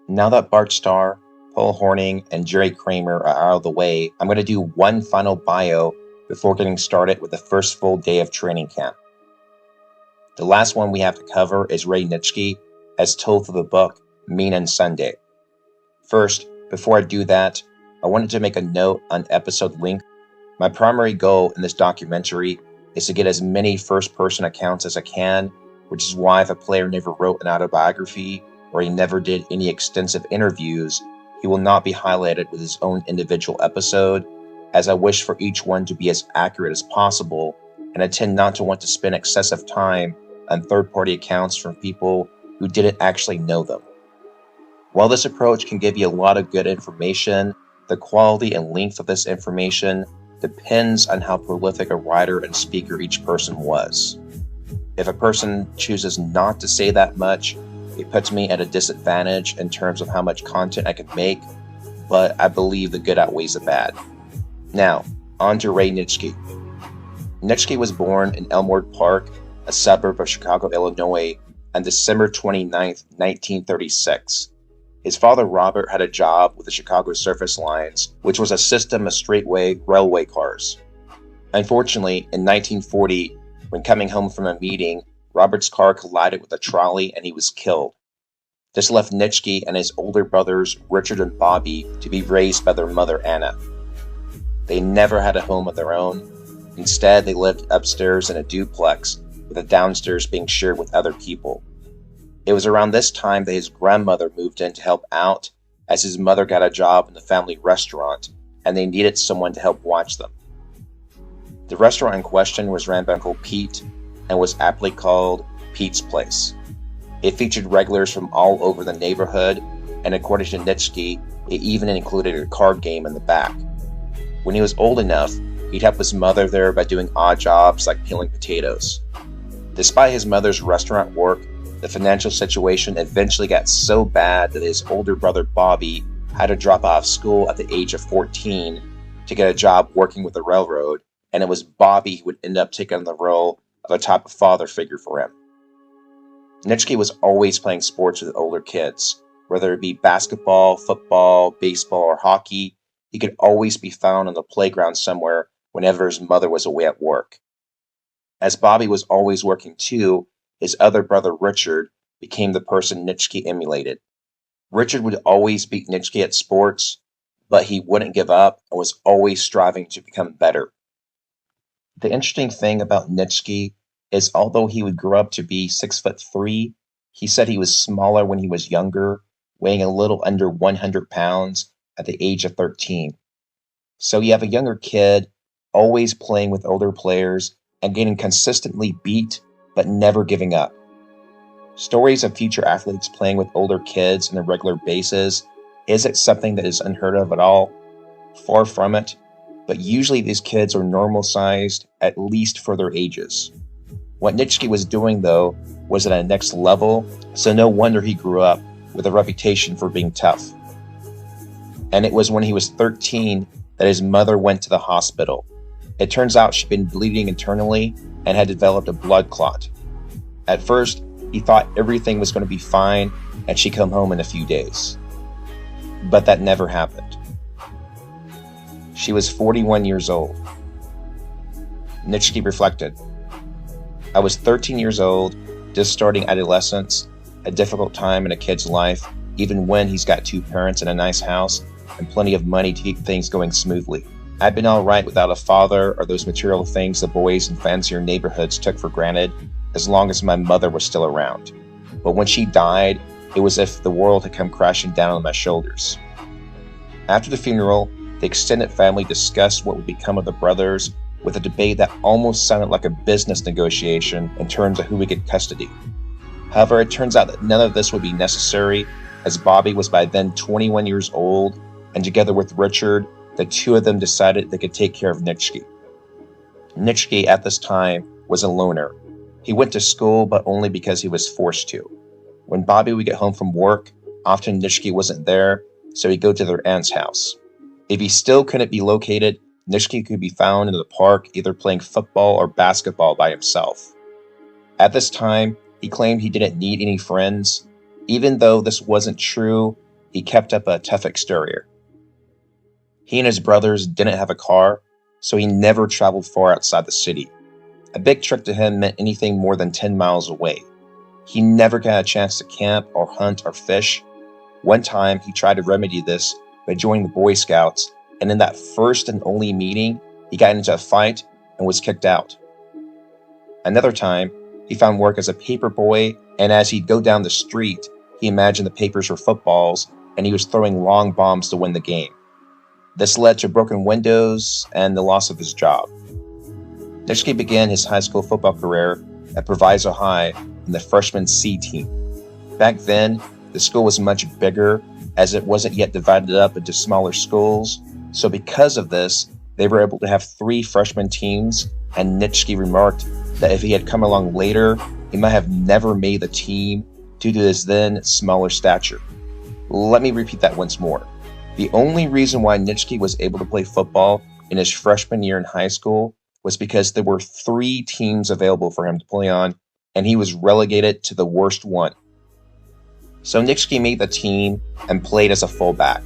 Now that Bart Starr, Paul Horning, and Jerry Kramer are out of the way, I'm going to do one final bio before getting started with the first full day of training camp. The last one we have to cover is Ray Nitschke, as told through the book Mean and Sunday. First, before I do that, I wanted to make a note on episode length. My primary goal in this documentary is to get as many first-person accounts as I can, which is why if a player never wrote an autobiography or he never did any extensive interviews, he will not be highlighted with his own individual episode, as I wish for each one to be as accurate as possible, and I tend not to want to spend excessive time on third-party accounts from people who didn't actually know them. While this approach can give you a lot of good information, the quality and length of this information depends on how prolific a writer and speaker each person was. If a person chooses not to say that much, it puts me at a disadvantage in terms of how much content I can make, but I believe the good outweighs the bad. Now, on to Ray Nitschke. Nitschke was born in Elmwood Park, a suburb of Chicago, Illinois, on December 29, 1936. His father, Robert, had a job with the Chicago Surface Lines, which was a system of straightway railway cars. Unfortunately, in 1940, when coming home from a meeting, Robert's car collided with a trolley and he was killed. This left Nitschke and his older brothers, Richard and Bobby, to be raised by their mother, Anna. They never had a home of their own. Instead, they lived upstairs in a duplex, with the downstairs being shared with other people. It was around this time that his grandmother moved in to help out, as his mother got a job in the family restaurant, and they needed someone to help watch them. The restaurant in question was ran by Uncle Pete, and was aptly called Pete's Place. It featured regulars from all over the neighborhood, and according to Nitschke, it even included a card game in the back. When he was old enough, he'd help his mother there by doing odd jobs like peeling potatoes. Despite his mother's restaurant work, the financial situation eventually got so bad that his older brother Bobby had to drop out of school at the age of 14 to get a job working with the railroad, and it was Bobby who would end up taking on the role of a type of father figure for him. Nitschke was always playing sports with older kids, whether it be basketball, football, baseball, or hockey. He could always be found on the playground somewhere whenever his mother was away at work. As Bobby was always working too, his other brother Richard became the person Nitschke emulated. Richard would always beat Nitschke at sports, but he wouldn't give up and was always striving to become better. The interesting thing about Nitschke is although he would grow up to be 6'3", he said he was smaller when he was younger, weighing a little under 100 pounds at the age of 13. So you have a younger kid always playing with older players and getting consistently beat but never giving up. Stories of future athletes playing with older kids on a regular basis isn't something that is unheard of at all. Far from it, but usually these kids are normal sized, at least for their ages. What Nitschke was doing, though, was at a next level, so no wonder he grew up with a reputation for being tough. And it was when he was 13 that his mother went to the hospital. It turns out she'd been bleeding internally and had developed a blood clot. At first, he thought everything was going to be fine and she'd come home in a few days. But that never happened. She was 41 years old. Nitschke reflected, "I was 13 years old, just starting adolescence, a difficult time in a kid's life, even when he's got two parents and a nice house and plenty of money to keep things going smoothly. I'd been all right without a father or those material things the boys in fancier neighborhoods took for granted, as long as my mother was still around. But when she died, it was as if the world had come crashing down on my shoulders." After the funeral, the extended family discussed what would become of the brothers, with a debate that almost sounded like a business negotiation in terms of who would get custody. However, it turns out that none of this would be necessary, as Bobby was by then 21 years old, and together with Richard, the two of them decided they could take care of Nitschke. Nitschke at this time was a loner. He went to school, but only because he was forced to. When Bobby would get home from work, often Nitschke wasn't there, so he'd go to their aunt's house. If he still couldn't be located, Nitschke could be found in the park either playing football or basketball by himself. At this time, he claimed he didn't need any friends. Even though this wasn't true, he kept up a tough exterior. He and his brothers didn't have a car, so he never traveled far outside the city. A big trip to him meant anything more than 10 miles away. He never got a chance to camp or hunt or fish. One time, he tried to remedy this by joining the Boy Scouts, and in that first and only meeting, he got into a fight and was kicked out. Another time, he found work as a paper boy, and as he'd go down the street, he imagined the papers were footballs, and he was throwing long bombs to win the game. This led to broken windows and the loss of his job. Nitschke began his high school football career at Proviso High in the freshman C team. Back then, the school was much bigger as it wasn't yet divided up into smaller schools, so because of this, they were able to have 3 freshman teams, and Nitschke remarked that if he had come along later, he might have never made the team due to his then smaller stature. Let me repeat that once more. The only reason why Nitschke was able to play football in his freshman year in high school was because there were 3 teams available for him to play on, and he was relegated to the worst one. So Nitschke made the team and played as a fullback,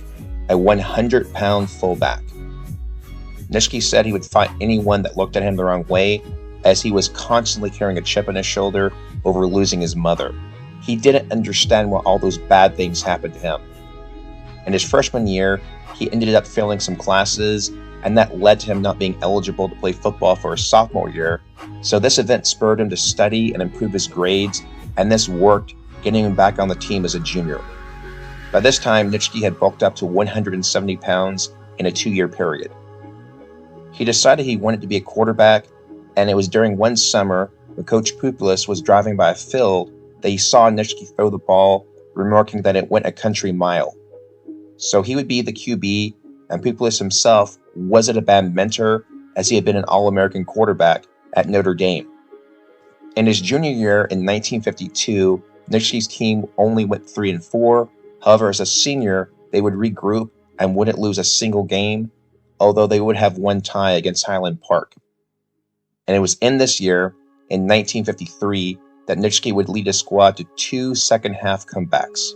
a 100-pound fullback. Nitschke said he would fight anyone that looked at him the wrong way, as he was constantly carrying a chip on his shoulder over losing his mother. He didn't understand why all those bad things happened to him. In his freshman year, he ended up failing some classes, and that led to him not being eligible to play football for his sophomore year. So this event spurred him to study and improve his grades, and this worked, getting him back on the team as a junior. By this time, Nitschke had bulked up to 170 pounds in a 2-year period. He decided he wanted to be a quarterback, and it was during one summer when Coach Pupulis was driving by a field that he saw Nitschke throw the ball, remarking that it went a country mile. So he would be the QB, and Pupulis himself wasn't a bad mentor, as he had been an All-American quarterback at Notre Dame. In his junior year in 1952, Nitschke's team only went 3-4. However, as a senior, they would regroup and wouldn't lose a single game, although they would have one tie against Highland Park. And it was in this year, in 1953, that Nitschke would lead his squad to 2 second-half comebacks.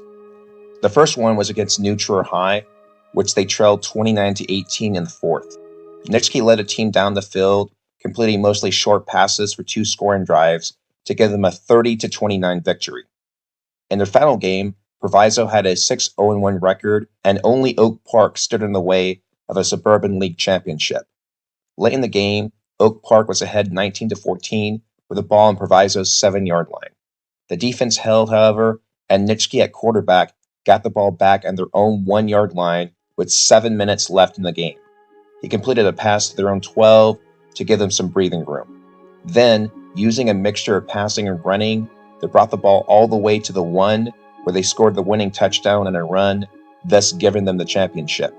The first one was against New Trier High, which they trailed 29-18 in the fourth. Nitschke led a team down the field, completing mostly short passes for 2 scoring drives to give them a 30-29 victory. In their final game, Proviso had a 6-0-1 record, and only Oak Park stood in the way of a Suburban League championship. Late in the game, Oak Park was ahead 19-14 with a ball on Proviso's 7-yard line. The defense held, however, and Nitschke at quarterback got the ball back on their own 1-yard line with 7 minutes left in the game. He completed a pass to their own 12 to give them some breathing room. Then, using a mixture of passing and running, they brought the ball all the way to the 1, where they scored the winning touchdown and a run, thus giving them the championship.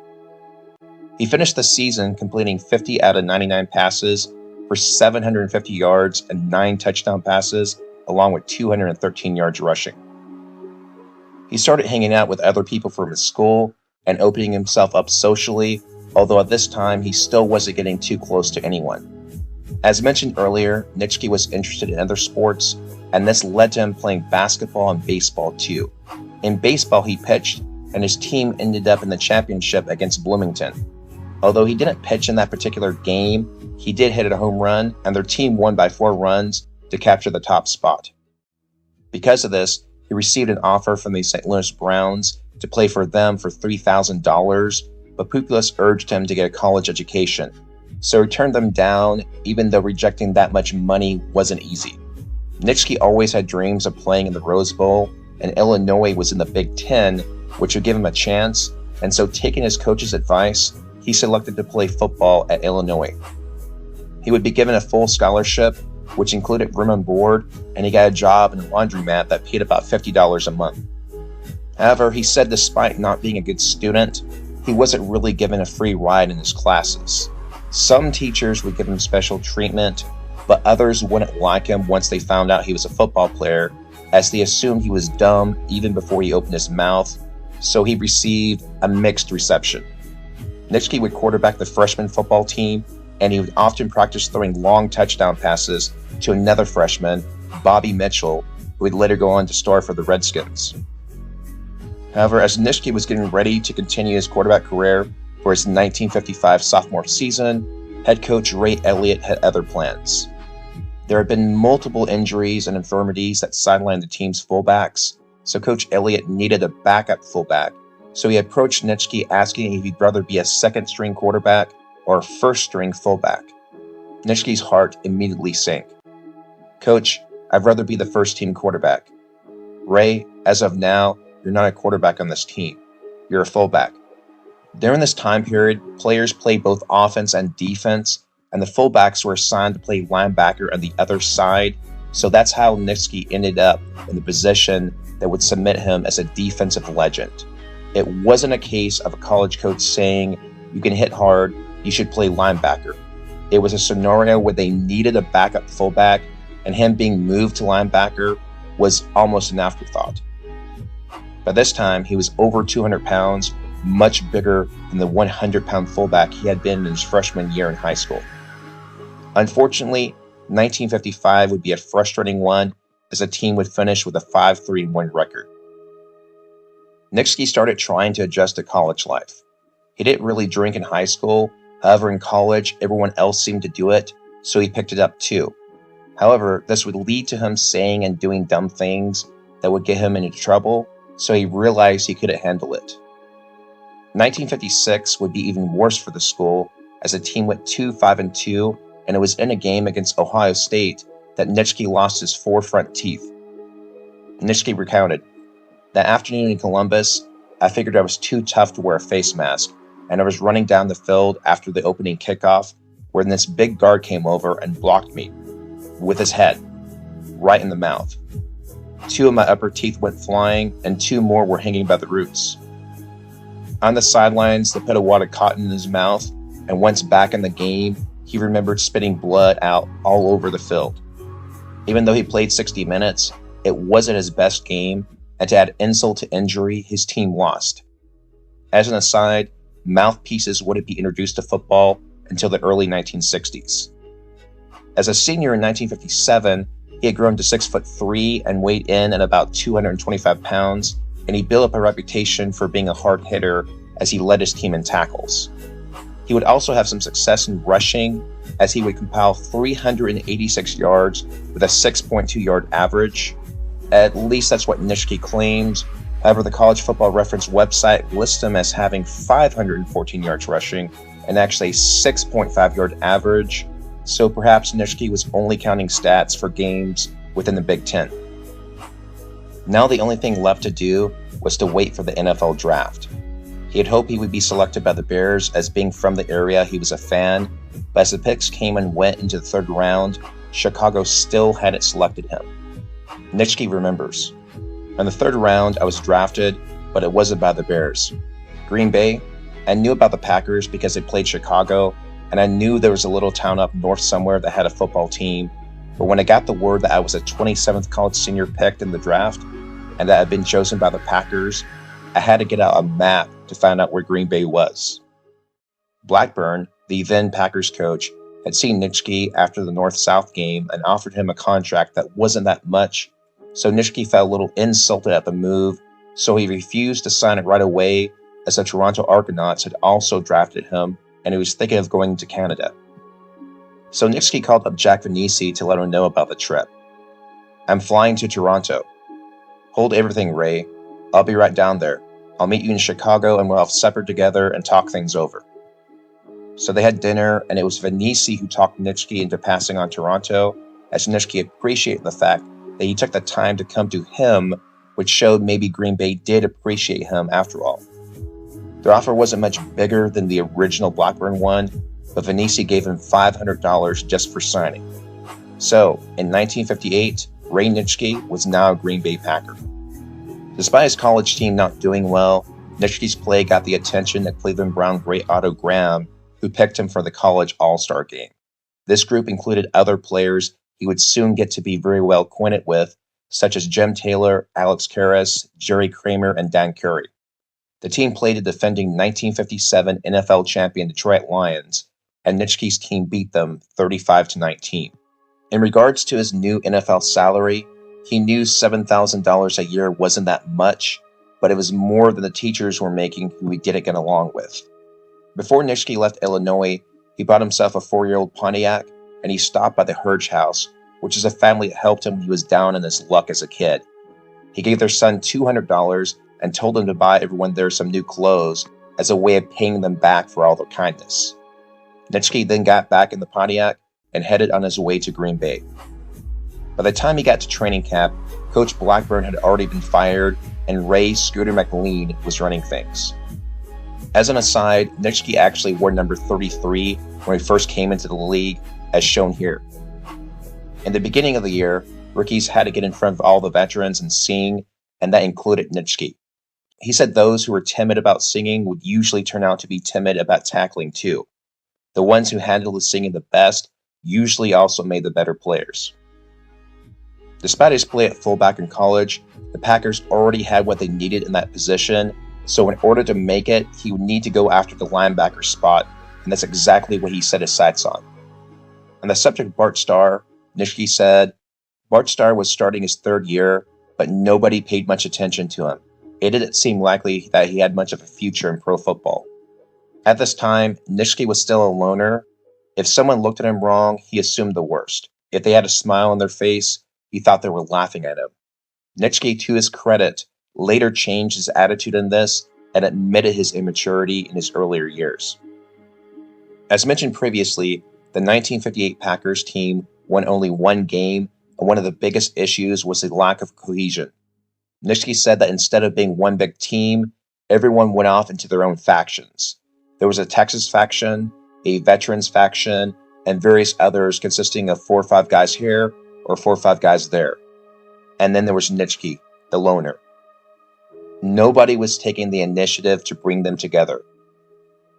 He finished the season completing 50 out of 99 passes for 750 yards and 9 touchdown passes, along with 213 yards rushing. He started hanging out with other people from his school and opening himself up socially, although at this time he still wasn't getting too close to anyone. As mentioned earlier, Nitschke was interested in other sports, and this led to him playing basketball and baseball too. In baseball, he pitched, and his team ended up in the championship against Bloomington. Although he didn't pitch in that particular game, he did hit a home run, and their team won by 4 runs to capture the top spot. Because of this, he received an offer from the St. Louis Browns to play for them for $3,000, but Pupulis urged him to get a college education, so he turned them down, even though rejecting that much money wasn't easy. Nitschke always had dreams of playing in the Rose Bowl, and Illinois was in the Big Ten, which would give him a chance, and so taking his coach's advice, he selected to play football at Illinois. He would be given a full scholarship, which included room and board, and he got a job in a laundromat that paid about $50 a month. However, he said despite not being a good student, he wasn't really given a free ride in his classes. Some teachers would give him special treatment, but others wouldn't like him once they found out he was a football player, as they assumed he was dumb even before he opened his mouth, so he received a mixed reception. Nitschke would quarterback the freshman football team, and he would often practice throwing long touchdown passes to another freshman, Bobby Mitchell, who would later go on to star for the Redskins. However, as Nitschke was getting ready to continue his quarterback career for his 1955 sophomore season, head coach Ray Elliott had other plans. There had been multiple injuries and infirmities that sidelined the team's fullbacks, so Coach Elliott needed a backup fullback, so he approached Nitschke asking if he'd rather be a second-string quarterback or a first-string fullback. Nitschke's heart immediately sank. "Coach, I'd rather be the first-team quarterback." "Ray, as of now, you're not a quarterback on this team. You're a fullback." During this time period, players played both offense and defense, and the fullbacks were assigned to play linebacker on the other side, so that's how Nitschke ended up in the position that would cement him as a defensive legend. It wasn't a case of a college coach saying, "You can hit hard, you should play linebacker." It was a scenario where they needed a backup fullback, and him being moved to linebacker was almost an afterthought. By this time, he was over 200 pounds, much bigger than the 100-pound fullback he had been in his freshman year in high school. Unfortunately, 1955 would be a frustrating one, as the team would finish with a 5-3-1 record. Nitschke started trying to adjust to college life. He didn't really drink in high school, however in college everyone else seemed to do it, so he picked it up too. However, this would lead to him saying and doing dumb things that would get him into trouble, so he realized he couldn't handle it. 1956 would be even worse for the school, as the team went 2-5-2, and it was in a game against Ohio State that Nitschke lost his 4 front teeth. Nitschke recounted, "That afternoon in Columbus, I figured I was too tough to wear a face mask, and I was running down the field after the opening kickoff when this big guard came over and blocked me with his head, right in the mouth. 2 of my upper teeth went flying, and 2 more were hanging by the roots. On the sidelines, the pit of water caught in his mouth, and once back in the game, he remembered spitting blood out all over the field. Even though he played 60 minutes, it wasn't his best game, and to add insult to injury, his team lost. As an aside, mouthpieces wouldn't be introduced to football until the early 1960s. As a senior in 1957, he had grown to 6'3" and weighed in at about 225 pounds, and he built up a reputation for being a hard hitter as he led his team in tackles. He would also have some success in rushing, as he would compile 386 yards with a 6.2-yard average. At least that's what Nitschke claims. However, the College Football Reference website lists him as having 514 yards rushing and actually a 6.5-yard average, so perhaps Nitschke was only counting stats for games within the Big Ten. Now the only thing left to do was to wait for the NFL draft. He had hoped he would be selected by the Bears, as being from the area he was a fan, but as the picks came and went into the 3rd round, Chicago still hadn't selected him. Nitschke remembers, "In the 3rd round, I was drafted, but it wasn't by the Bears. Green Bay, I knew about the Packers because they played Chicago, and I knew there was a little town up north somewhere that had a football team, but when I got the word that I was a 27th college senior picked in the draft, and that I'd been chosen by the Packers, I had to get out a map to find out where Green Bay was." Blackburn, the then Packers coach, had seen Nitschke after the North-South game and offered him a contract that wasn't that much, so Nitschke felt a little insulted at the move, so he refused to sign it right away, as the Toronto Argonauts had also drafted him, and he was thinking of going to Canada. So Nitschke called up Jack Vannese to let him know about the trip. "I'm flying to Toronto. Hold everything, Ray. I'll be right down there. I'll meet you in Chicago and we'll have supper together and talk things over." So they had dinner, and it was Vannese who talked Nitschke into passing on Toronto, as Nitschke appreciated the fact that he took the time to come to him, which showed maybe Green Bay did appreciate him after all. Their offer wasn't much bigger than the original Blackburn one, but Vannese gave him $500 just for signing. So, in 1958, Ray Nitschke was now a Green Bay Packer. Despite his college team not doing well, Nitschke's play got the attention of Cleveland Brown great Otto Graham, who picked him for the college All-Star game. This group included other players he would soon get to be very well acquainted with, such as Jim Taylor, Alex Karras, Jerry Kramer, and Dan Curry. The team played the defending 1957 NFL champion Detroit Lions, and Nitschke's team beat them 35-19. In regards to his new NFL salary, he knew $7,000 a year wasn't that much, but it was more than the teachers were making who he didn't get along with. Before Nitschke left Illinois, he bought himself a 4-year-old Pontiac, and he stopped by the Hurge house, which is a family that helped him when he was down in his luck as a kid. He gave their son $200 and told them to buy everyone there some new clothes as a way of paying them back for all their kindness. Nitschke then got back in the Pontiac and headed on his way to Green Bay. By the time he got to training camp, Coach Blackburn had already been fired and Ray Scooter McLean was running things. As an aside, Nitschke actually wore number 33 when he first came into the league, as shown here. In the beginning of the year, rookies had to get in front of all the veterans and sing, and that included Nitschke. He said those who were timid about singing would usually turn out to be timid about tackling too. The ones who handled the singing the best usually also made the better players. Despite his play at fullback in college, the Packers already had what they needed in that position, so in order to make it, he would need to go after the linebacker spot, and that's exactly what he set his sights on. On the subject of Bart Starr, Nitschke said, Bart Starr was starting his 3rd year, but nobody paid much attention to him. It didn't seem likely that he had much of a future in pro football. At this time, Nitschke was still a loner. If someone looked at him wrong, he assumed the worst. If they had a smile on their face, he thought they were laughing at him. Nitschke, to his credit, later changed his attitude in this and admitted his immaturity in his earlier years. As mentioned previously, the 1958 Packers team won only one game, and one of the biggest issues was the lack of cohesion. Nitschke said that instead of being one big team, everyone went off into their own factions. There was a Texas faction, a veterans faction, and various others consisting of 4 or 5 guys here or 4 or 5 guys there. And then there was Nitschke, the loner. Nobody was taking the initiative to bring them together.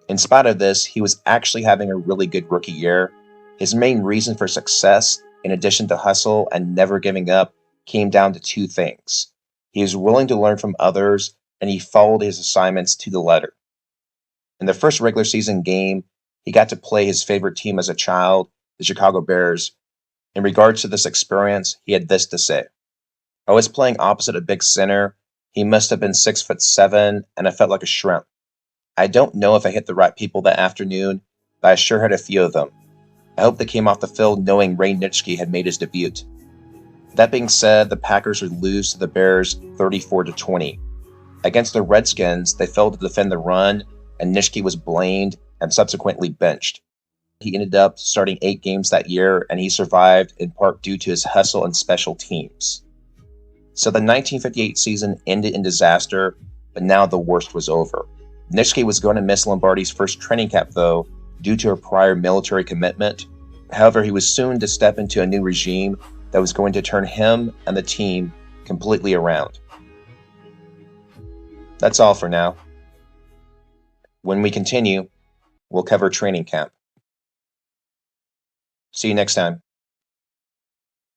In spite of this, he was actually having a really good rookie year. His main reason for success, in addition to hustle and never giving up, came down to 2 things. He was willing to learn from others, and he followed his assignments to the letter. In the first regular season game, he got to play his favorite team as a child, the Chicago Bears. In regards to this experience, he had this to say. I was playing opposite a big center. He must have been 6'7", and I felt like a shrimp. I don't know if I hit the right people that afternoon, but I sure had a few of them. I hope they came off the field knowing Ray Nitschke had made his debut. That being said, the Packers would lose to the Bears 34-20. Against the Redskins, they failed to defend the run, and Nitschke was blamed and subsequently benched. He ended up starting 8 games that year, and he survived in part due to his hustle and special teams. So the 1958 season ended in disaster, but now the worst was over. Nitschke was going to miss Lombardi's first training camp, though, due to a prior military commitment. However, he was soon to step into a new regime that was going to turn him and the team completely around. That's all for now. When we continue, we'll cover training camp. See you next time.